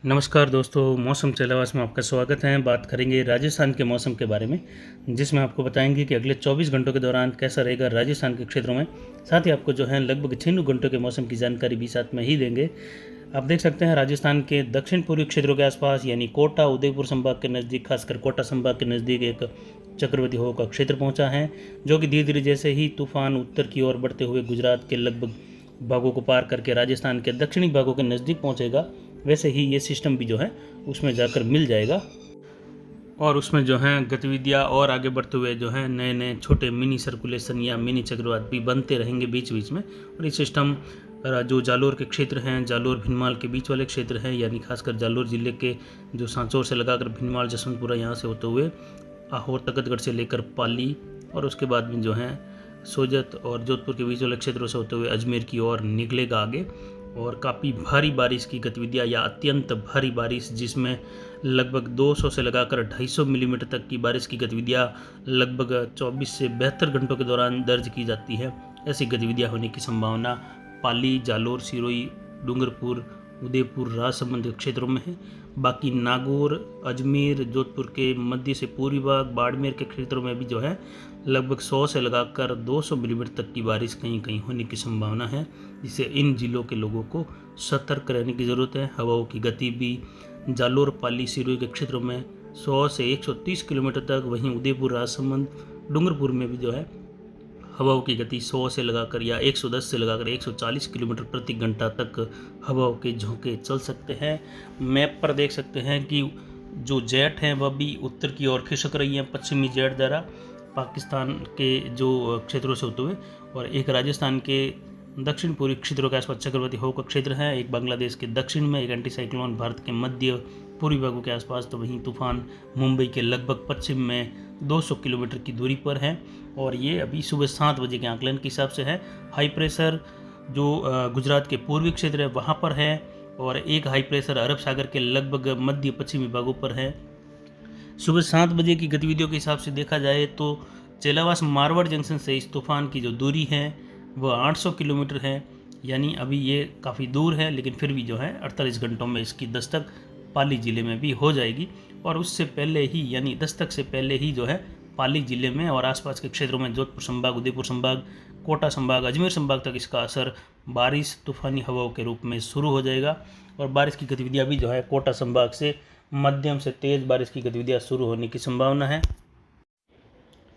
नमस्कार दोस्तों, मौसम चलावास में आपका स्वागत है। बात करेंगे राजस्थान के मौसम के बारे में, जिसमें आपको बताएंगे कि अगले 24 घंटों के दौरान कैसा रहेगा राजस्थान के क्षेत्रों में। साथ ही आपको जो है लगभग 6 घंटों के मौसम की जानकारी भी साथ में ही देंगे। आप देख सकते हैं राजस्थान के दक्षिण पूर्वी क्षेत्रों के आसपास यानी कोटा उदयपुर संभाग के नज़दीक, खासकर कोटा संभाग के नज़दीक एक चक्रवाती हवा का क्षेत्र पहुंचा है, जो कि धीरे धीरे जैसे ही तूफान उत्तर की ओर बढ़ते हुए गुजरात के लगभग भागों को पार करके राजस्थान के दक्षिणी भागों के नज़दीक पहुंचेगा, वैसे ही ये सिस्टम भी जो है उसमें जाकर मिल जाएगा और उसमें जो है गतिविधियाँ और आगे बढ़ते हुए जो है नए नए छोटे मिनी सर्कुलेशन या मिनी चक्रवात भी बनते रहेंगे बीच बीच में। और ये सिस्टम जो जालोर के क्षेत्र हैं, जालोर भिनमाल के बीच वाले क्षेत्र हैं, यानी खासकर जालोर ज़िले के जो सांचौर से लगाकर भिनमाल जसवंतपुरा यहाँ से होते हुए आहोर तकतगढ़ से लेकर पाली और उसके बाद में जो है सोजत और जोधपुर के बीच वाले क्षेत्रों से होते हुए अजमेर की ओर निकलेगा आगे। और काफ़ी भारी बारिश की गतिविधियाँ या अत्यंत भारी बारिश, जिसमें लगभग 200 से लगाकर 250 मिलीमीटर तक की बारिश की गतिविधियाँ लगभग 24 से 72 घंटों के दौरान दर्ज की जाती है। ऐसी गतिविधियाँ होने की संभावना पाली, जालोर, सिरोही, डूंगरपुर, उदयपुर, राजसमंद क्षेत्रों में है। बाकी नागौर, अजमेर, जोधपुर के मध्य से पूर्वी भाग, बाड़मेर के क्षेत्रों में भी जो है लगभग 100 से लगाकर 200 मिलीमीटर तक की बारिश कहीं कहीं होने की संभावना है, जिससे इन जिलों के लोगों को सतर्क रहने की ज़रूरत है। हवाओं की गति भी जालोर, पाली, सिरोही के क्षेत्रों में 100 से 130 किलोमीटर तक, वहीं उदयपुर, राजसमंद, डूंगरपुर में भी जो है हवाओं की गति 100 से लगाकर या 110 से लगाकर 140 किलोमीटर प्रति घंटा तक हवाओं के झोंके चल सकते हैं। मैप पर देख सकते हैं कि जो जेट हैं वह भी उत्तर की ओर खिसक रही हैं पश्चिमी जेट द्वारा पाकिस्तान के जो क्षेत्रों से होते हुए, और एक राजस्थान के दक्षिण पूर्वी क्षेत्रों के आसपास चक्रवाती हवा का क्षेत्र है, एक बांग्लादेश के दक्षिण में, एक एंटी साइक्लोन भारत के मध्य पूर्वी भागों के आसपास, तो वहीं तूफान मुंबई के लगभग पश्चिम में 200 किलोमीटर की दूरी पर है। और ये अभी सुबह 7 बजे के आकलन के हिसाब से है। हाई प्रेशर जो गुजरात के पूर्वी क्षेत्र है वहाँ पर है, और एक हाई प्रेशर अरब सागर के लगभग मध्य पश्चिमी भागों पर है। सुबह 7 बजे की गतिविधियों के हिसाब से देखा जाए तो चेलावास मारवाड़ जंक्शन से इस तूफान की जो दूरी है वह 800 किलोमीटर है, यानी अभी ये काफ़ी दूर है, लेकिन फिर भी जो है 48 घंटों में इसकी दस्तक पाली ज़िले में भी हो जाएगी। और उससे पहले ही यानी दस्तक से पहले ही जो है पाली ज़िले में और आसपास के क्षेत्रों में जोधपुर संभाग, उदयपुर संभाग, कोटा संभाग, अजमेर संभाग तक इसका असर बारिश, तूफानी हवाओं के रूप में शुरू हो जाएगा। और बारिश की गतिविधियाँ भी जो है कोटा संभाग से मध्यम से तेज़ बारिश की गतिविधियाँ शुरू होने की संभावना है।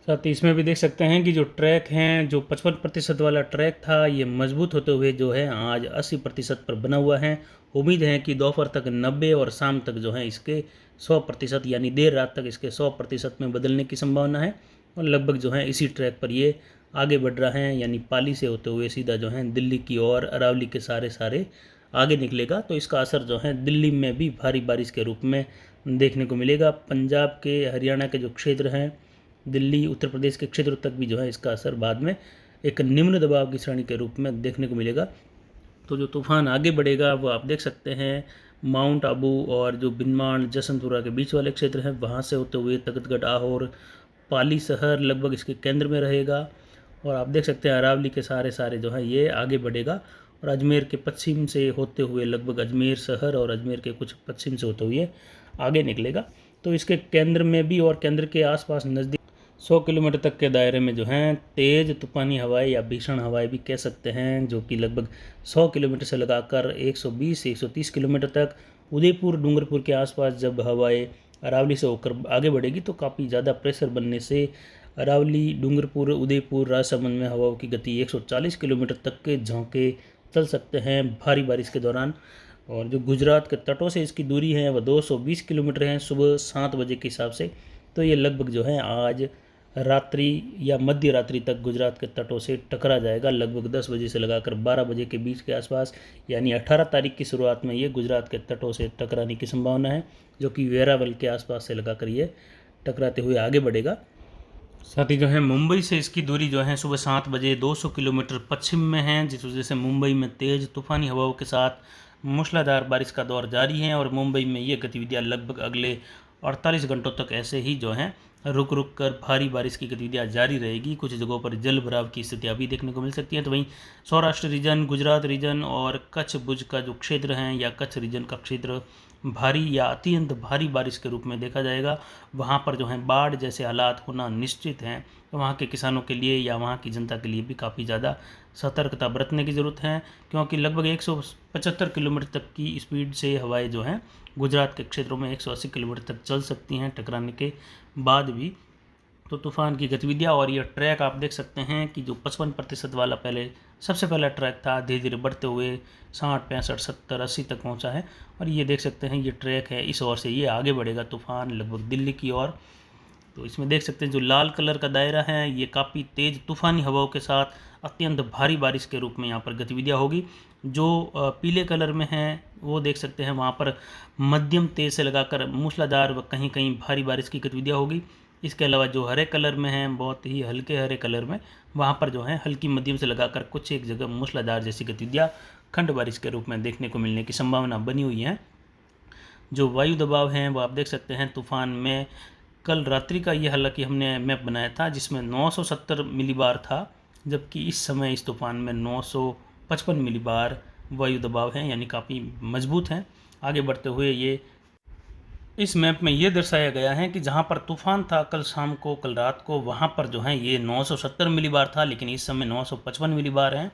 साथ ही इसमें भी देख सकते हैं कि जो ट्रैक हैं, जो 55% वाला ट्रैक था, ये मजबूत होते हुए जो है आज 80% पर बना हुआ है। उम्मीद है कि दोपहर तक 90 और शाम तक जो है इसके 100% यानी देर रात तक इसके 100% में बदलने की संभावना है। और लगभग जो है इसी ट्रैक पर ये आगे बढ़ रहा है, यानी पाली से होते हुए सीधा जो है दिल्ली की ओर अरावली के सारे आगे निकलेगा। तो इसका असर जो है दिल्ली में भी भारी बारिश के रूप में देखने को मिलेगा। पंजाब के, हरियाणा के जो क्षेत्र हैं, दिल्ली, उत्तर प्रदेश के क्षेत्र तक भी जो है इसका असर बाद में एक निम्न दबाव की श्रेणी के रूप में देखने को मिलेगा। तो जो तूफान आगे बढ़ेगा वो आप देख सकते हैं माउंट आबू और जो बिनमान जसवंतपुरा के बीच वाले क्षेत्र हैं वहाँ से होते हुए तख्तगढ़, आहोर, पाली शहर लगभग इसके केंद्र में रहेगा। और आप देख सकते हैं अरावली के सारे जो है ये आगे बढ़ेगा और अजमेर के पश्चिम से होते हुए लगभग अजमेर शहर और अजमेर के कुछ पश्चिम से होते हुए आगे निकलेगा। तो इसके केंद्र में भी और केंद्र के आसपास नज़दीक 100 किलोमीटर तक के दायरे में जो हैं तेज़ तूफ़ानी हवाएं या भीषण हवाएं भी कह सकते हैं, जो कि लगभग 100 किलोमीटर से लगाकर 120 से 130 किलोमीटर तक उदयपुर, डूंगरपुर के आसपास जब हवाएं अरावली से होकर आगे बढ़ेगी तो काफ़ी ज़्यादा प्रेशर बनने से अरावली, डूंगरपुर, उदयपुर, राजसमंद में हवाओं की गति 140 किलोमीटर तक के झोंके चल सकते हैं भारी बारिश के दौरान। और जो गुजरात के तटों से इसकी दूरी है वह 220 किलोमीटर है सुबह 7 बजे के हिसाब से। तो ये लगभग जो है आज रात्रि या मध्य रात्रि तक गुजरात के तटों से टकरा जाएगा, लगभग 10 बजे से लगाकर 12 बजे के बीच के आसपास, यानी 18 तारीख की शुरुआत में ये गुजरात के तटों से टकराने की संभावना है, जो कि वेरावल के आसपास से लगाकर ये टकराते हुए आगे बढ़ेगा। साथ ही जो है मुंबई से इसकी दूरी जो है सुबह 7 बजे 200 किलोमीटर पश्चिम में है, जिस वजह से मुंबई में तेज़ तूफ़ानी हवाओं के साथ मूसलाधार बारिश का दौर जारी है और मुंबई में ये गतिविधियाँ लगभग अगले 48 घंटों तक ऐसे ही जो हैं रुक रुक कर भारी बारिश की गतिविधियाँ जारी रहेगी। कुछ जगहों पर जल भराव की स्थितियाँ भी देखने को मिल सकती हैं। तो वहीं सौराष्ट्र रीजन, गुजरात रीजन और कच्छ भुज का जो क्षेत्र हैं या कच्छ रीजन का क्षेत्र भारी या अत्यंत भारी बारिश के रूप में देखा जाएगा। वहाँ पर जो है बाढ़ जैसे हालात होना निश्चित हैं। तो वहाँ के किसानों के लिए या वहाँ की जनता के लिए भी काफ़ी ज़्यादा सतर्कता बरतने की ज़रूरत है, क्योंकि लगभग 175 किलोमीटर तक की स्पीड से हवाएं जो हैं गुजरात के क्षेत्रों में 180 किलोमीटर तक चल सकती हैं टकराने के बाद भी। तो तूफ़ान की गतिविधियाँ और ये ट्रैक आप देख सकते हैं कि जो 55% वाला पहले सबसे पहला ट्रैक था, धीरे धीरे बढ़ते हुए 60, 65, 70, 80 तक पहुंचा है। और ये देख सकते हैं ये ट्रैक है, इस ओर से ये आगे बढ़ेगा तूफ़ान लगभग दिल्ली की ओर। तो इसमें देख सकते हैं जो लाल कलर का दायरा है ये काफ़ी तेज़ तूफ़ानी हवाओं के साथ अत्यंत भारी बारिश के रूप में यहाँ पर गतिविधियाँ होगी। जो पीले कलर में है वो देख सकते हैं वहाँ पर मध्यम तेज़ से लगाकर मूसलाधार व कहीं कहीं भारी बारिश की गतिविधियाँ होगी। इसके अलावा जो हरे कलर में है, बहुत ही हल्के हरे कलर में, वहाँ पर जो है हल्की मध्यम से लगाकर कुछ एक जगह मूसलाधार जैसी गतिविधियाँ खंड बारिश के रूप में देखने को मिलने की संभावना बनी हुई है। जो वायु दबाव हैं वो आप देख सकते हैं तूफ़ान में कल रात्रि का ये हालांकि हमने मैप बनाया था जिसमें 970 मिलीबार था, जबकि इस समय इस तूफ़ान में 955 मिलीबार वायु दबाव है, यानी काफ़ी मजबूत हैं। आगे बढ़ते हुए ये इस मैप में ये दर्शाया गया है कि जहाँ पर तूफ़ान था कल शाम को, कल रात को, वहाँ पर जो है ये 970 मिलीबार था, लेकिन इस समय 955 मिलीबार है।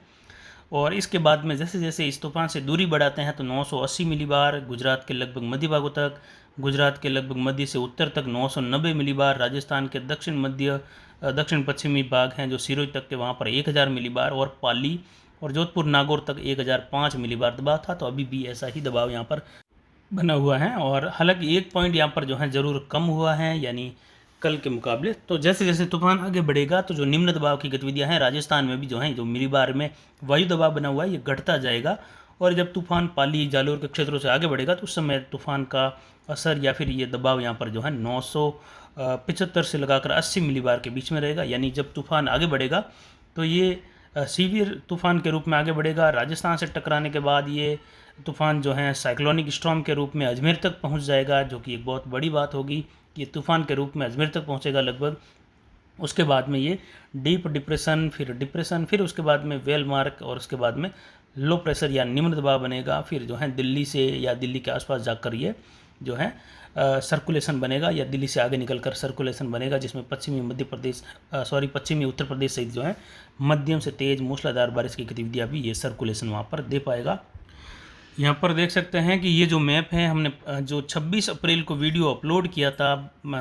और इसके बाद में जैसे जैसे इस तूफ़ान से दूरी बढ़ाते हैं तो 980 मिलीबार गुजरात के लगभग मध्य भागों तक, गुजरात के लगभग मध्य से उत्तर तक 990 मिलीबार, राजस्थान के दक्षिण मध्य दक्षिण पश्चिमी भाग हैं जो सिरोही तक के वहाँ पर 1000 मिलीबार, और पाली और जोधपुर नागौर तक 1005 मिलीबार दबाव था। तो अभी भी ऐसा ही दबाव यहाँ पर बना हुआ है। और हालांकि एक पॉइंट यहाँ पर जो है ज़रूर कम हुआ है, यानी कल के मुकाबले। तो जैसे जैसे तूफान आगे बढ़ेगा तो जो निम्न दबाव की गतिविधियां हैं राजस्थान में भी जो हैं, जो मिलीबार में वायु दबाव बना हुआ है, ये घटता जाएगा। और जब तूफान पाली जालोर के क्षेत्रों से आगे बढ़ेगा तो उस समय तूफान का असर या फिर ये दबाव यहाँ पर जो है 975 से लगाकर 80 मिलीबार के बीच में रहेगा। यानी जब तूफान आगे बढ़ेगा तो ये सीवियर तूफान के रूप में आगे बढ़ेगा। राजस्थान से टकराने के बाद ये तूफ़ान जो है साइक्लोनिक स्टॉर्म के रूप में अजमेर तक पहुंच जाएगा, जो कि एक बहुत बड़ी बात होगी। ये तूफ़ान के रूप में अजमेर तक पहुंचेगा लगभग। उसके बाद में ये डीप डिप्रेशन, फिर उसके बाद में वेल मार्क, और उसके बाद में लो प्रेशर या निम्न दबाव बनेगा। फिर जो है दिल्ली से या दिल्ली के आसपास जाकर ये जो है सर्कुलेशन बनेगा, या दिल्ली से आगे निकलकर सर्कुलेशन बनेगा, जिसमें पश्चिमी उत्तर प्रदेश सहित जो है मध्यम से तेज़ मूसलाधार बारिश की गतिविधियाँ भी ये सर्कुलेशन वहाँ पर दे पाएगा। यहाँ पर देख सकते हैं कि ये जो मैप है हमने जो 26 अप्रैल को वीडियो अपलोड किया था,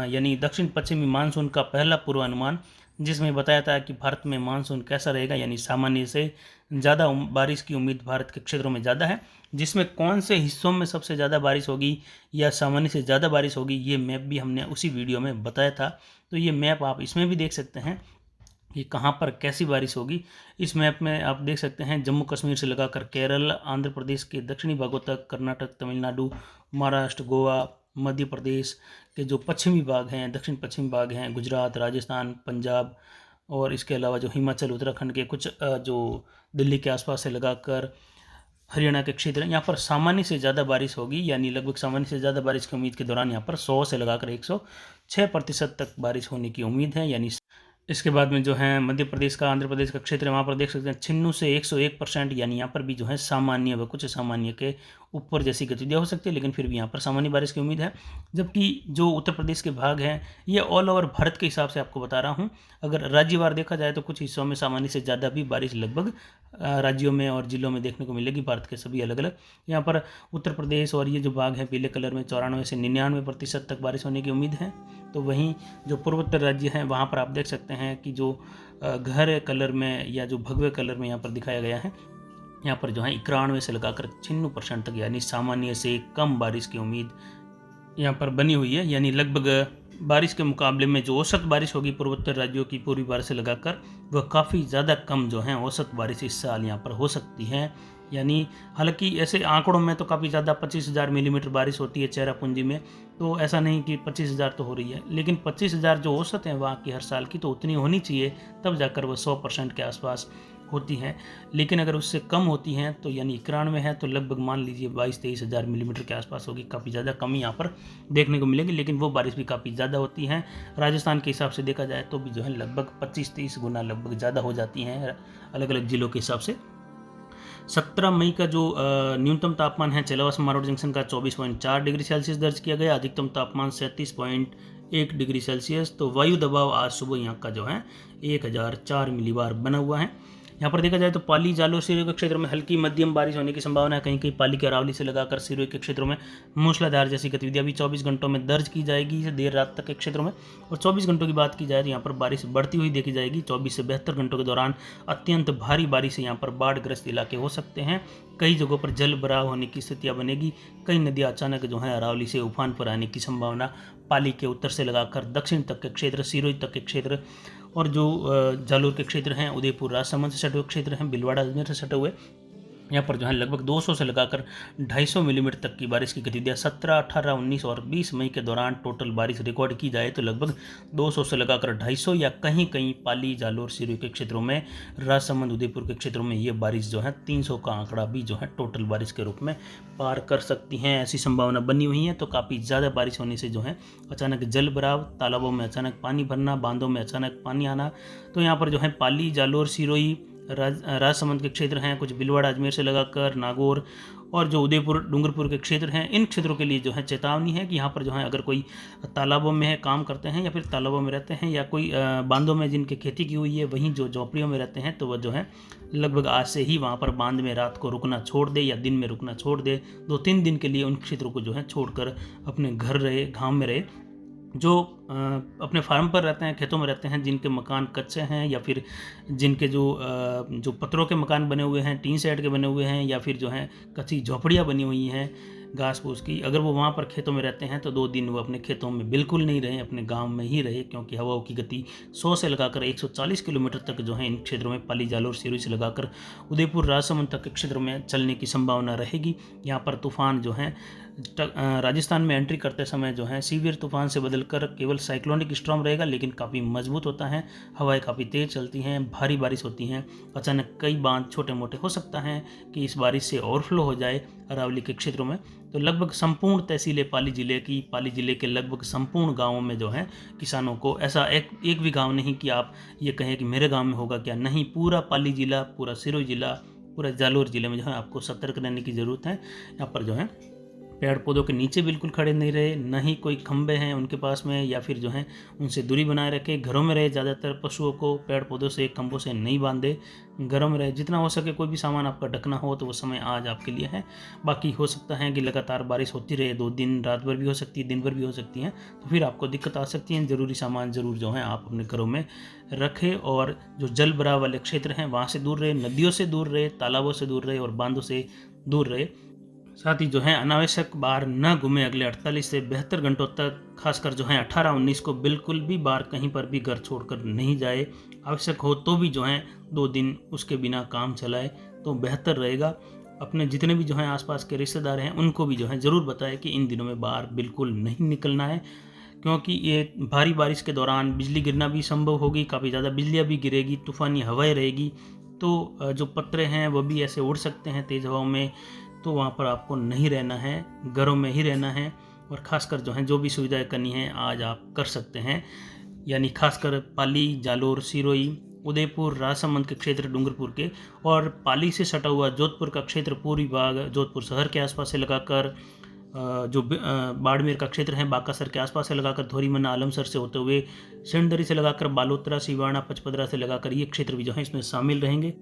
यानी दक्षिण पश्चिमी मानसून का पहला पूर्वानुमान, जिसमें बताया था कि भारत में मानसून कैसा रहेगा, यानी सामान्य से ज़्यादा बारिश की उम्मीद भारत के क्षेत्रों में ज़्यादा है। जिसमें कौन से हिस्सों में सबसे ज़्यादा बारिश होगी या सामान्य से ज़्यादा बारिश होगी, ये मैप भी हमने उसी वीडियो में बताया था। तो ये मैप आप इसमें भी देख सकते हैं कि कहाँ पर कैसी बारिश होगी। इस मैप में आप देख सकते हैं जम्मू कश्मीर से लगाकर केरल, आंध्र प्रदेश के दक्षिणी भागों तक, कर्नाटक, तमिलनाडु, महाराष्ट्र, गोवा, मध्य प्रदेश के जो पश्चिमी भाग हैं, दक्षिण पश्चिमी भाग हैं, गुजरात, राजस्थान, पंजाब, और इसके अलावा जो हिमाचल, उत्तराखंड के कुछ जो दिल्ली के आसपास से लगाकर हरियाणा के क्षेत्र, यहाँ पर सामान्य से ज़्यादा बारिश होगी। यानी लगभग सामान्य से ज़्यादा बारिश की उम्मीद के दौरान यहाँ पर 100 से लगाकर 106% तक बारिश होने की उम्मीद है। यानी इसके बाद में जो है मध्य प्रदेश का, आंध्र प्रदेश का क्षेत्र है, वहाँ पर देख सकते हैं 96 से 101%, यानी यहाँ पर भी जो है सामान्य व कुछ सामान्य के ऊपर जैसी गतिविधियाँ हो सकती है, लेकिन फिर भी यहाँ पर सामान्य बारिश की उम्मीद है। जबकि जो उत्तर प्रदेश के भाग हैं ये ऑल ओवर भारत के हिसाब से आपको बता रहा हूँ। अगर राज्यवार देखा जाए तो कुछ हिस्सों में सामान्य से ज़्यादा भी बारिश लगभग राज्यों में और जिलों में देखने को मिलेगी, भारत के सभी अलग अलग। यहाँ पर उत्तर प्रदेश और ये जो भाग है पीले कलर में 94 से 99% तक बारिश होने की उम्मीद है। तो वहीं जो पूर्वोत्तर राज्य हैं वहाँ पर आप देख सकते हैं कि जो गहरे कलर में या जो भगवे कलर में यहाँ पर दिखाया गया है, यहाँ पर जो है 91 से लगाकर 96% तक, यानी सामान्य से कम बारिश की उम्मीद यहाँ पर बनी हुई है। यानी लगभग बारिश के मुकाबले में जो औसत बारिश होगी पूर्वोत्तर राज्यों की पूर्वी भारत से लगाकर, वह काफ़ी ज़्यादा कम जो है औसत बारिश इस साल यहाँ पर हो सकती है। यानी हालांकि ऐसे आंकड़ों में तो काफ़ी ज़्यादा 25,000 मिलीमीटर बारिश होती है चेरापूंजी में, तो ऐसा नहीं कि 25,000 तो हो रही है, लेकिन 25,000 जो औसत है वहाँ की हर साल की, तो उतनी होनी चाहिए, तब जाकर वह 100% के आसपास होती हैं, लेकिन अगर उससे कम होती हैं तो यानी 91 है तो लगभग मान लीजिए 22-23 हज़ार मिलीमीटर के आसपास होगी। काफ़ी ज़्यादा कमी यहाँ पर देखने को मिलेगी, लेकिन वो बारिश भी काफ़ी ज़्यादा होती हैं। राजस्थान के हिसाब से देखा जाए तो भी जो है लगभग 25-30 गुना लगभग ज़्यादा हो जाती हैं अलग अलग ज़िलों के हिसाब से। 17 मई का जो न्यूनतम तापमान है चेलावास मारोड जंक्शन का 24.4 डिग्री सेल्सियस दर्ज किया गया, अधिकतम तापमान 37.1 डिग्री सेल्सियस। तो वायु दबाव आज सुबह यहाँ का जो है 1004 मिलीबार बना हुआ है। यहाँ पर देखा जाए तो पाली जालोर सिरोही के क्षेत्र में हल्की मध्यम बारिश होने की संभावना है। कहीं कहीं पाली के अरावली से लगाकर सिरोही के क्षेत्रों में मूसलाधार जैसी गतिविधियां भी 24 घंटों में दर्ज की जाएगी देर रात तक के क्षेत्रों में। और 24 घंटों की बात की जाए तो यहाँ पर बारिश बढ़ती हुई देखी जाएगी। 24 से 72 घंटों के दौरान अत्यंत भारी बारिश से यहाँ पर बाढ़ग्रस्त इलाके हो सकते हैं। कई जगहों पर जल भराव होने की स्थितियाँ बनेगी। कई नदियाँ अचानक जो है अरावली से उफान पर आने की संभावना। पाली के उत्तर से लगाकर दक्षिण तक के क्षेत्र, सिरोही तक के क्षेत्र और जो जालोर के क्षेत्र हैं, उदयपुर राजसमंद से सटे हुए क्षेत्र हैं, भीलवाड़ा अजमेर से सटे हुए, यहाँ पर जो है लगभग 200 से लगाकर 250 मिलीमीटर तक की बारिश की गतिविधियाँ 17, 18, 19 और 20 मई के दौरान टोटल बारिश रिकॉर्ड की जाए तो लगभग 200 से लगाकर 250 या कहीं कहीं पाली जालोर सिरोही के क्षेत्रों में, राजसमंद उदयपुर के क्षेत्रों में ये बारिश जो है 300 का आंकड़ा भी जो है टोटल बारिश के रूप में पार कर सकती हैं। ऐसी संभावना बनी हुई है। तो काफ़ी ज़्यादा बारिश होने से जो है अचानक जल भराव, तालाबों में अचानक पानी भरना, बांधों में अचानक पानी आना। तो यहाँ पर जो है पाली जालोर सिरोही राजसमंद के क्षेत्र हैं, कुछ भीलवाड़ा अजमेर से लगाकर नागौर और जो उदयपुर डूंगरपुर के क्षेत्र हैं, इन क्षेत्रों के लिए जो है चेतावनी है कि यहाँ पर जो है अगर कोई तालाबों में है काम करते हैं या फिर तालाबों में रहते हैं या कोई बांधों में जिनकी खेती की हुई है, वहीं जो झोपड़ियों में रहते हैं, तो वह जो है लगभग आज से ही वहाँ पर बांध में रात को रुकना छोड़ दे या दिन में रुकना छोड़ दे। 2-3 दिन के लिए उन क्षेत्रों को जो है छोड़कर अपने घर रहे, गाँव में रहे। जो अपने फार्म पर रहते हैं, खेतों में रहते हैं, जिनके मकान कच्चे हैं या फिर जिनके जो पत्थरों के मकान बने हुए हैं, टीन शेड के बने हुए हैं या फिर जो है कच्ची झोपड़ियाँ बनी हुई हैं घास फूस की, अगर वो वहाँ पर खेतों में रहते हैं तो 2 दिन वो अपने खेतों में बिल्कुल नहीं रहे, अपने गांव में ही रहे, क्योंकि हवाओं की गति 100 से लगाकर 140 किलोमीटर तक जो है इन क्षेत्रों में पाली जालोर सिरोही से लगाकर उदयपुर राजसमंद तक के क्षेत्र में चलने की संभावना रहेगी। यहाँ पर तूफान जो है राजस्थान में एंट्री करते समय जो है सीवियर तूफान से बदलकर केवल साइक्लोनिक स्टॉर्म रहेगा, लेकिन काफ़ी मजबूत होता है। हवाएं काफ़ी तेज़ चलती हैं, भारी बारिश होती हैं, अचानक कई बांध छोटे मोटे हो सकता है कि इस बारिश से ओवरफ्लो हो जाए अरावली के क्षेत्रों में। तो लगभग संपूर्ण तहसीलें पाली जिले के लगभग संपूर्ण गाँवों में जो है किसानों को, ऐसा एक भी गाँव नहीं कि आप ये कहें कि मेरे गाँव में होगा क्या, नहीं, पूरा पाली जिला, पूरा सिरोही जिला, पूरा जालोर जिले में जो है आपको सतर्क रहने की ज़रूरत है। यहाँ पर जो है पेड़ पौधों के नीचे बिल्कुल खड़े नहीं रहे, न ही कोई खंबे हैं उनके पास में, या फिर जो है उनसे दूरी बनाए रखे। घरों में रहे, ज़्यादातर पशुओं को पेड़ पौधों से, खंभों से नहीं बांधे, घरों में रहे। जितना हो सके कोई भी सामान आपका ढकना हो तो वो समय आज आपके लिए है। बाकी हो सकता है कि लगातार बारिश होती रहे, 2 दिन, रात भर भी हो सकती है, दिन भर भी हो सकती है, तो फिर आपको दिक्कत आ सकती है। ज़रूरी सामान ज़रूर जो है आप अपने घरों में रखें और जो जल भराव वाले क्षेत्र हैं वहाँ से दूर रहे, नदियों से दूर रहे, तालाबों से दूर रहे और बांधों से दूर रहे। साथ ही जो है अनावश्यक बाहर न घूमे अगले 48 से 72 घंटों तक। खासकर जो है 18-19 को बिल्कुल भी बाहर कहीं पर भी घर छोड़कर नहीं जाए। आवश्यक हो तो भी जो है 2 दिन उसके बिना काम चलाए तो बेहतर रहेगा। अपने जितने भी जो हैं आसपास के रिश्तेदार हैं उनको भी जो है ज़रूर बताएं कि इन दिनों में बाहर बिल्कुल नहीं निकलना है, क्योंकि ये भारी बारिश के दौरान बिजली गिरना भी संभव होगी, काफ़ी ज़्यादा बिजलियाँ भी गिरेगी, तूफ़ानी हवाएं रहेगी, तो जो पत्रे हैं वो भी ऐसे उड़ सकते हैं तेज़ हवाओं में। तो वहाँ पर आपको नहीं रहना है, घरों में ही रहना है। और ख़ासकर जो है जो भी सुविधाएं करनी है आज आप कर सकते हैं, यानी खासकर पाली, जालोर, सिरोही, उदयपुर, राजसमंद के क्षेत्र, डूंगरपुर के और पाली से सटा हुआ जोधपुर का क्षेत्र, पूरी भाग जोधपुर शहर के आसपास से लगाकर जो बाड़मेर का क्षेत्र है, बाकासर के आसपास से लगाकर धोरीमन्ना, आलमसर से होते हुए सेंडरी से लगाकर बालोतरा, सिवाना, पचपदरा से लगाकर ये क्षेत्र भी जो है इसमें शामिल रहेंगे।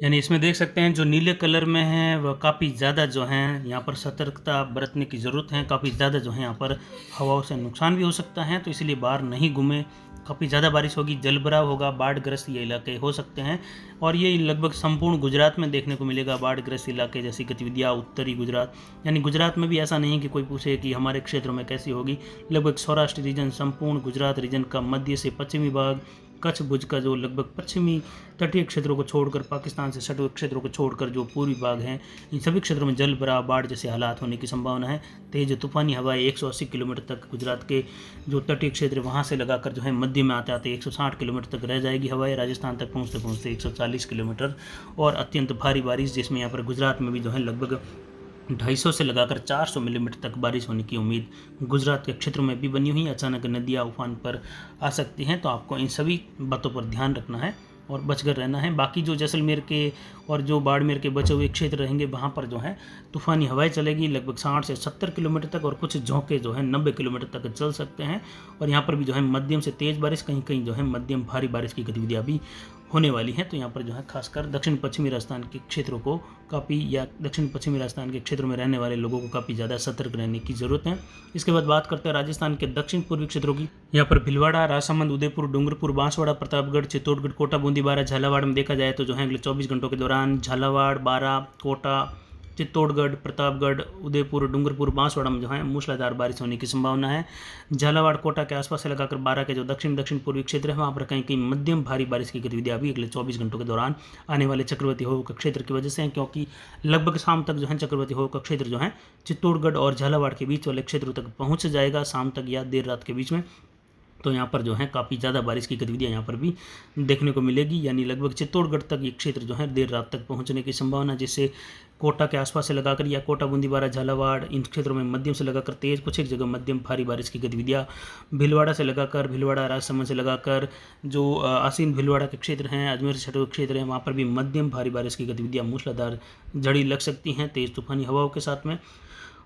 यानी इसमें देख सकते हैं जो नीले कलर में है वह काफ़ी ज़्यादा जो हैं यहाँ पर सतर्कता बरतने की ज़रूरत है। काफ़ी ज़्यादा जो है यहाँ पर हवाओं से नुकसान भी हो सकता है, तो इसलिए बाहर नहीं घूमें। काफ़ी ज़्यादा बारिश होगी, जलभराव होगा, बाढ़ग्रस्त ये इलाके हो सकते हैं और ये लगभग संपूर्ण गुजरात में देखने को मिलेगा। बाढ़ग्रस्त इलाके जैसी गतिविधियाँ उत्तरी गुजरात, यानी गुजरात में भी ऐसा नहीं कि कोई पूछे कि हमारे क्षेत्रों में कैसी होगी। लगभग सौराष्ट्र रीजन, संपूर्ण गुजरात रीजन का मध्य से पश्चिमी भाग, कच्छ भुज का जो लगभग पश्चिमी तटीय क्षेत्रों को छोड़कर, पाकिस्तान से सटे हुए क्षेत्रों को छोड़कर जो पूर्वी भाग हैं, इन सभी क्षेत्रों में जल भराव, बाढ़ जैसे हालात होने की संभावना है। तेज तूफानी हवाएं 180 किलोमीटर तक, गुजरात के जो तटीय क्षेत्र वहाँ से लगाकर जो है मध्य में आते आते 160 किलोमीटर तक रह जाएगी हवाएं, राजस्थान तक पहुँचते पहुँचते 140 किलोमीटर। और अत्यंत भारी बारिश, जिसमें यहाँ पर गुजरात में भी जो है लगभग 250 से लगाकर 400 मिलीमीटर तक बारिश होने की उम्मीद गुजरात के क्षेत्रों में भी बनी हुई है। अचानक नदियाँ उफान पर आ सकती हैं, तो आपको इन सभी बातों पर ध्यान रखना है और बचकर रहना है। बाकी जो जैसलमेर के और जो बाड़मेर के बचे हुए क्षेत्र रहेंगे, वहाँ पर जो है तूफ़ानी हवाएं चलेगी लगभग 60 से 70 किलोमीटर तक, और कुछ झोंके जो है 90 किलोमीटर तक चल सकते हैं। और यहाँ पर भी जो है मध्यम से तेज़ बारिश, कहीं कहीं जो है मध्यम भारी बारिश की गतिविधियाँ भी होने वाली हैं। तो यहाँ पर जो है खासकर दक्षिण पश्चिमी राजस्थान के क्षेत्रों को काफ़ी, या दक्षिण पश्चिमी राजस्थान के क्षेत्रों में रहने वाले लोगों को काफ़ी ज़्यादा सतर्क रहने की ज़रूरत है। इसके बाद बात करते हैं राजस्थान के दक्षिण पूर्वी क्षेत्रों की। यहाँ पर भीलवाड़ा, राजसमंद, उदयपुर, डूंगरपुर, बांसवाड़ा, प्रतापगढ़, चित्तौड़गढ़, कोटा, बूंदी, बारा, झालावाड़ में देखा जाए तो जो है अगले 24 घंटों के दौरान झालावाड़, बारा, कोटा, चित्तौड़गढ़, प्रतापगढ़, उदयपुर, डूंगरपुर, बांसवाड़ा में जो है मूसलाधार बारिश होने की संभावना है। झालावाड़, कोटा के आसपास से लगाकर बारह के जो दक्षिण पूर्वी क्षेत्र है, वहाँ पर कहीं कहीं मध्यम भारी बारिश की गतिविधियाँ भी अगले 24 घंटों के दौरान आने वाले चक्रवाती हवा का क्षेत्र की वजह से हैं, क्योंकि लगभग शाम तक जो है चक्रवाती हवा का क्षेत्र जो है चित्तौड़गढ़ और झालावाड़ के बीच वाले क्षेत्रों तक पहुँच जाएगा शाम तक या देर रात के बीच में। तो यहाँ पर जो है काफ़ी ज़्यादा बारिश की गतिविधियाँ यहाँ पर भी देखने को मिलेगी, यानी लगभग चित्तौड़गढ़ तक ये क्षेत्र जो है देर रात तक पहुँचने की संभावना, जिससे कोटा के आसपास से लगाकर या कोटा, बूंदी, बारा, झालावाड़ इन क्षेत्रों में मध्यम से लगाकर तेज़, कुछ एक जगह मध्यम भारी बारिश की गतिविधियाँ, भीलवाड़ा से लगाकर, भीलवाड़ा राजसमंद से लगाकर जो आसीन भीलवाड़ा के क्षेत्र हैं, अजमेर से सटे हुए क्षेत्र हैं, वहाँ पर भी मध्यम भारी बारिश की गतिविधियाँ मूसलाधार झड़ी लग सकती हैं तेज़ तूफानी हवाओं के साथ में।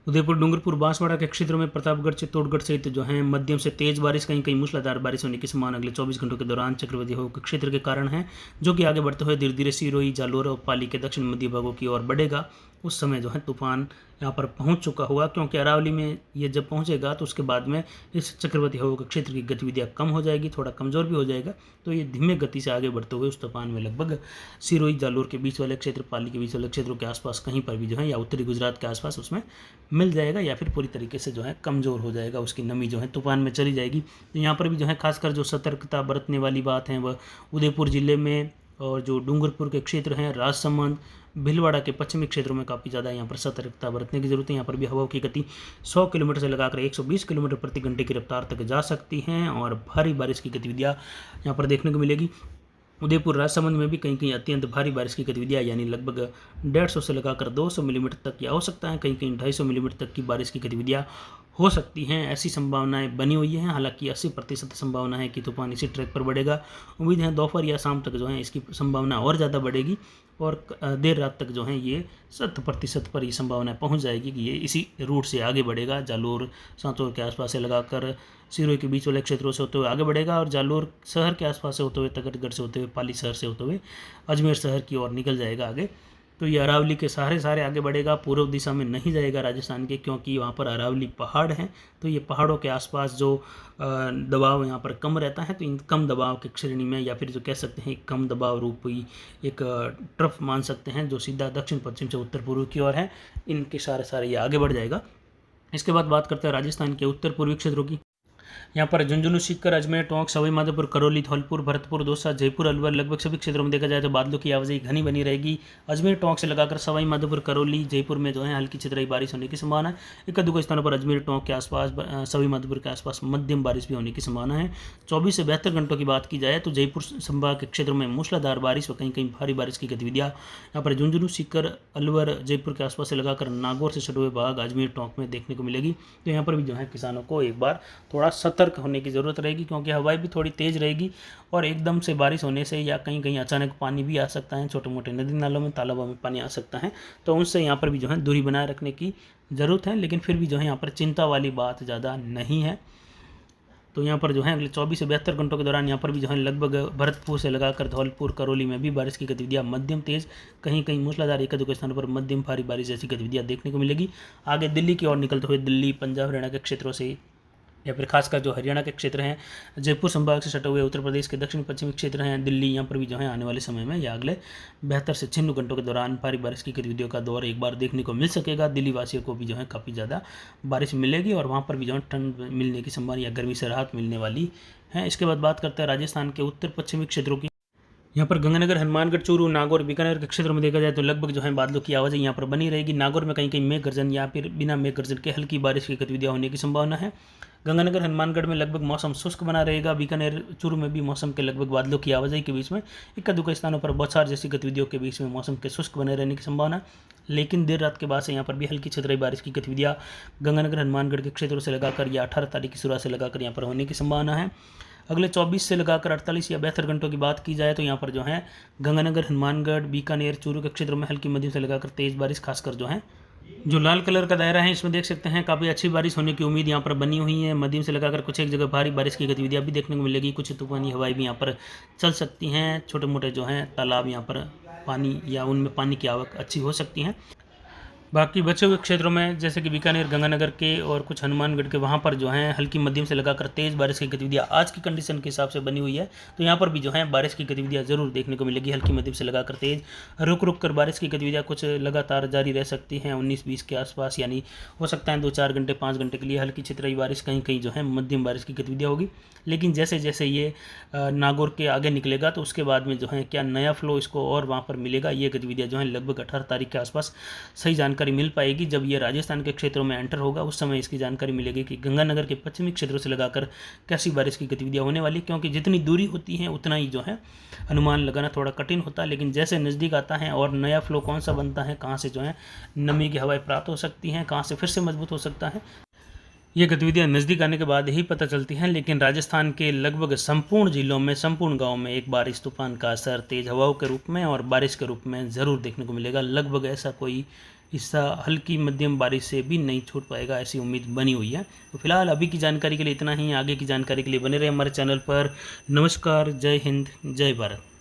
उदयपुर, डूंगरपुर, बांसवाड़ा के क्षेत्रों में, प्रतापगढ़, चित्तौड़गढ़ सहित जो है मध्यम से तेज बारिश, कहीं कहीं मूसलाधार बारिश होने की संभावना अगले 24 घंटों के दौरान चक्रवाती हवा के क्षेत्र के कारण है, जो कि आगे बढ़ते हुए धीरे धीरे सिरोही, जालोर और पाली के दक्षिण मध्य भागों की ओर बढ़ेगा। उस समय जो है तूफान यहाँ पर पहुँच चुका होगा, क्योंकि अरावली में ये जब पहुँचेगा तो उसके बाद में इस चक्रवाती हवा के क्षेत्र की गतिविधियाँ कम हो जाएगी, थोड़ा कमज़ोर भी हो जाएगा। तो ये धीमे गति से आगे बढ़ते हुए उस तूफान में लगभग सिरोही, जालोर के बीच वाले क्षेत्र, पाली के बीच वाले क्षेत्रों के आसपास कहीं पर भी जो है, या उत्तरी गुजरात के आसपास उसमें मिल जाएगा, या फिर पूरी तरीके से जो है कमज़ोर हो जाएगा, उसकी नमी जो है तूफान में चली जाएगी। तो यहाँ पर भी जो है खासकर जो सतर्कता बरतने वाली बात है वह उदयपुर ज़िले में और जो डूंगरपुर के क्षेत्र हैं, राजसमंद, भीलवाड़ा के पश्चिमी क्षेत्रों में काफ़ी ज़्यादा यहाँ पर सतर्कता बरतने की जरूरत है। यहाँ पर भी हवाओं की गति 100 किलोमीटर से लगाकर 120 किलोमीटर प्रति घंटे की रफ्तार तक जा सकती हैं, और भारी बारिश की गतिविधियाँ यहाँ पर देखने को मिलेगी। उदयपुर, राजसमंद में भी कहीं कहीं अत्यंत भारी बारिश की गतिविधियाँ, यानी लगभग 150 से लगाकर 200 मिलीमीटर तक या हो सकता है कहीं कहीं 250 मिलीमीटर तक की बारिश की गतिविधियाँ हो सकती हैं। ऐसी संभावनाएं बनी हुई हैं। हालांकि 80% संभावना है कि तूफान इसी ट्रैक पर बढ़ेगा। उम्मीद है दोपहर या शाम तक जो है इसकी संभावना और ज़्यादा बढ़ेगी, और देर रात तक जो है ये 100% पर ये संभावना पहुंच जाएगी कि ये इसी रूट से आगे बढ़ेगा। जालोर, सांचौर के आसपास से लगाकर सिरोही के बीच वाले क्षेत्रों से होते हुए आगे बढ़ेगा, और जालोर शहर के आसपास से होते हुए, तकतगढ़ से होते हुए, पाली शहर से होते हुए अजमेर शहर की ओर निकल जाएगा आगे। तो ये अरावली के सारे आगे बढ़ेगा, पूर्व दिशा में नहीं जाएगा राजस्थान के, क्योंकि वहाँ पर अरावली पहाड़ हैं। तो ये पहाड़ों के आसपास जो दबाव यहाँ पर कम रहता है, तो इन कम दबाव की श्रेणी में, या फिर जो कह सकते हैं कम दबाव रूपी एक ट्रफ मान सकते हैं, जो सीधा दक्षिण पश्चिम से उत्तर पूर्व की ओर है, इनके सारे ये आगे बढ़ जाएगा। इसके बाद बात करते हैं राजस्थान के उत्तर पूर्वी क्षेत्रों की। यहाँ पर झुंझुनू, सीकर, अजमेर, टोंक, सवाई माधोपुर, करौली, धौलपुर, भरतपुर, दौसा, जयपुर, अलवर, लगभग सभी क्षेत्रों में देखा जाए तो बादलों की आवाजाही घनी बनी रहेगी। अजमेर, टोंक से लगाकर सवाई माधोपुर, करौली, जयपुर में जो है हल्की छितराई बारिश होने की संभावना है। एक दो स्थानों पर अजमेर, टोंक के आसपास, सवाई माधोपुर के आसपास मध्यम बारिश भी होने की संभावना है। 24 से 72 घंटों की बात की जाए तो जयपुर संभाग के क्षेत्रों में मूसलाधार बारिश व कहीं कहीं भारी बारिश की गतिविधियाँ यहाँ पर झुंझुनू, सीकर, अलवर, जयपुर के आसपास से लगाकर नागौर से सटे हुए भाग, अजमेर, टोंक में देखने को मिलेगी। तो यहाँ पर भी जो है किसानों को एक बार थोड़ा सतर्क होने की ज़रूरत रहेगी, क्योंकि हवाएं भी थोड़ी तेज़ रहेगी, और एकदम से बारिश होने से या कहीं कहीं अचानक पानी भी आ सकता है, छोटे मोटे नदी नालों में, तालाबों में पानी आ सकता है। तो उनसे यहाँ पर भी जो है दूरी बनाए रखने की ज़रूरत है, लेकिन फिर भी जो है यहाँ पर चिंता वाली बात ज़्यादा नहीं है। तो यहाँ पर जो है अगले 24 से 72 घंटों के दौरान यहाँ पर भी जो है लगभग भरतपुर से लगाकर धौलपुर, करौली में भी बारिश की गतिविधियाँ मध्यम तेज, कहीं कहीं मूसलाधार, एक दो स्थानों पर मध्यम भारी बारिश जैसी गतिविधियाँ देखने को मिलेगी। आगे दिल्ली की ओर निकलते हुए दिल्ली, पंजाब, हरियाणा के क्षेत्रों से या फिर खासकर जो हरियाणा के क्षेत्र हैं, जयपुर संभाग से सटे हुए उत्तर प्रदेश के दक्षिण पश्चिमी क्षेत्र हैं, दिल्ली, यहाँ पर भी जो है आने वाले समय में या अगले 72 से 96 घंटों के दौरान भारी बारिश की गतिविधियों का दौर एक बार देखने को मिल सकेगा। दिल्ली वासियों को भी जो है काफ़ी ज़्यादा बारिश मिलेगी और वहाँ पर भी जो है ठंड मिलने की संभावना या गर्मी से राहत मिलने वाली है। इसके बाद बात करते हैं राजस्थान के उत्तर पश्चिमी क्षेत्रों की। यहाँ पर गंगानगर, हनुमानगढ़, चूरू, नागौर, बीकानेर के क्षेत्र में देखा जाए तो लगभग जो है बादलों की आवाज़ यहाँ पर बनी रहेगी। नागौर में कहीं कहीं मेघ गर्जन या फिर बिना मेघ गर्जन के हल्की बारिश की गतिविधियाँ होने की संभावना है। गंगानगर, हनुमानगढ़ में लगभग मौसम शुष्क बना रहेगा। बीकानेर, चूरू में भी मौसम के लगभग बादलों की आवाजाही के बीच में इक्का दुक्का स्थानों पर बौछार जैसी गतिविधियों के बीच में मौसम के शुष्क बने रहने की संभावना, लेकिन देर रात के बाद से यहाँ पर भी हल्की छतराई बारिश की गतिविधियाँ गंगानगर, हनुमानगढ़ के क्षेत्रों से लगाकर या 18 तारीख की शुरुआत से लगाकर यहाँ पर होने की संभावना है। अगले 24 से लगाकर 48 या 72 घंटों की बात की जाए तो यहाँ पर जो है गंगानगर, हनुमानगढ़, बीकानेर, चूरू के क्षेत्रों में हल्की मध्यम से लगाकर तेज़ बारिश, खासकर जो है जो लाल कलर का दायरा है इसमें देख सकते हैं काफ़ी अच्छी बारिश होने की उम्मीद यहाँ पर बनी हुई है। मध्यम से लगाकर कुछ एक जगह भारी बारिश की गतिविधियाँ भी देखने को मिलेगी। कुछ तूफानी हवाएं भी यहाँ पर चल सकती हैं। छोटे मोटे जो हैं तालाब यहाँ पर पानी या उनमें पानी की आवक अच्छी हो सकती है। बाकी बचे हुए क्षेत्रों में जैसे कि बीकानेर, गंगानगर के और कुछ हनुमानगढ़ के वहाँ पर जो है हल्की मध्यम से लगाकर तेज़ बारिश की गतिविधियाँ आज की कंडीशन के हिसाब से बनी हुई है। तो यहाँ पर भी जो है बारिश की गतिविधियाँ ज़रूर देखने को मिलेगी। हल्की मध्यम से लगाकर तेज़, रुक रुक कर बारिश की गतिविधियाँ कुछ लगातार जारी रह सकती हैं 19-20 के आसपास, यानी हो सकता है 2-4 घंटे 5 घंटे के लिए हल्की छितराई बारिश, कहीं कहीं जो है मध्यम बारिश की गतिविधियाँ होगी। लेकिन जैसे जैसे ये नागौर के आगे निकलेगा तो उसके बाद में जो है क्या नया फ्लो इसको और वहाँ पर मिलेगा, ये गतिविधियाँ जो है लगभग 18 तारीख के आसपास सही जानकारी मिल पाएगी। जब ये राजस्थान के क्षेत्रों में एंटर होगा उस समय इसकी जानकारी मिलेगी कि गंगानगर के पश्चिमी क्षेत्रों से लगाकर कैसी बारिश की गतिविधियाँ होने वाली, क्योंकि जितनी दूरी होती है उतना ही जो है अनुमान लगाना थोड़ा कठिन होता है। लेकिन जैसे नज़दीक आता है और नया फ्लो कौन सा बनता है, कहाँ से जो है नमी की हवाएं प्राप्त हो सकती हैं, कहाँ से फिर से मजबूत हो सकता है, ये गतिविधियां नज़दीक आने के बाद ही पता चलती हैं। लेकिन राजस्थान के लगभग संपूर्ण जिलों में, संपूर्ण गांवों में एक बारिश तूफान का असर तेज़ हवाओं के रूप में और बारिश के रूप में ज़रूर देखने को मिलेगा। लगभग ऐसा कोई हिस्सा हल्की मध्यम बारिश से भी नहीं छूट पाएगा, ऐसी उम्मीद बनी हुई है। तो फिलहाल अभी की जानकारी के लिए इतना ही। आगे की जानकारी के लिए बने रहे हमारे चैनल पर। नमस्कार, जय हिंद, जय भारत।